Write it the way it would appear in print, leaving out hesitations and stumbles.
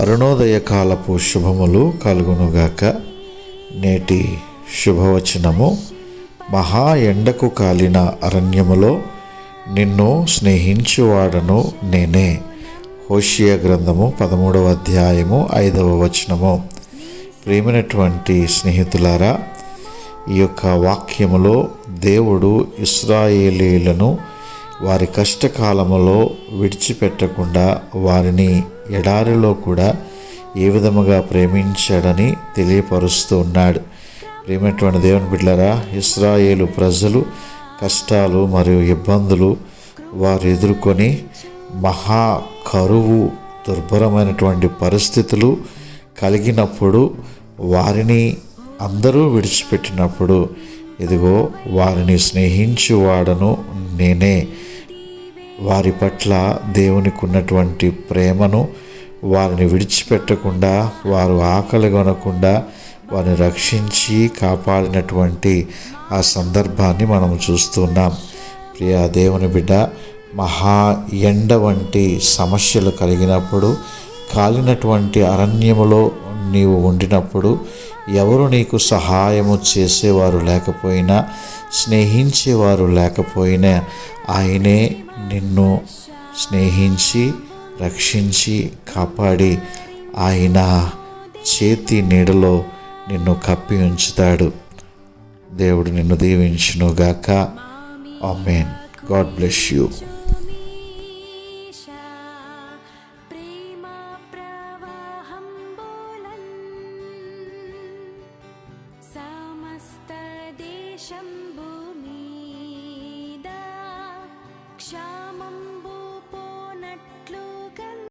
అరుణోదయ కాలపు శుభములు కలుగునుగాక. నేటి శుభవచనము: మహా ఎండకు కాలిన అరణ్యములో నిన్ను స్నేహించువాడను నేనే. హోషేయ గ్రంథము 13వ అధ్యాయము 5వ వచనము. ప్రియమైనటువంటి స్నేహితులారా, ఈ యొక్క వాక్యములో దేవుడు ఇశ్రాయేలీయులను వారి కష్టకాలములో విడిచిపెట్టకుండా వారిని ఎడారిలో కూడా ఏ విధముగా ప్రేమించాడని తెలియపరుస్తూ ఉన్నాడు. ప్రియమైనటువంటి దేవుని బిడ్డలారా, ఇశ్రాయేలు ప్రజలు కష్టాలు మరియు ఇబ్బందులు వారు ఎదుర్కొని మహా కరువు, దుర్భరమైనటువంటి పరిస్థితులు కలిగినప్పుడు వారిని అందరూ విడిచిపెట్టినప్పుడు, ఇదిగో వారిని స్నేహించువాడను నేనే. వారి పట్ల దేవునికి ఉన్నటువంటి ప్రేమను వారిని విడిచిపెట్టకుండా, వారు ఆకలి కొనకుండా వారిని రక్షించి కాపాడినటువంటి ఆ సందర్భాన్ని మనం చూస్తున్నాం. ప్రియ దేవుని బిడ్డ, మహా ఎండ వంటి సమస్యలు కలిగినప్పుడు, కాలినటువంటి అరణ్యములో నీవు ఉండినప్పుడు, ఎవరు నీకు సహాయము చేసేవారు లేకపోయినా, స్నేహించేవారు లేకపోయినా, ఆయనే నిన్ను స్నేహించి రక్షించి కాపాడి ఆయన చేతి నీడలో నిన్ను కప్పి ఉంచుతాడు. దేవుడు నిన్ను దీవించునుగాక. ఆమేన్. God bless you. సమస్త దేశంబు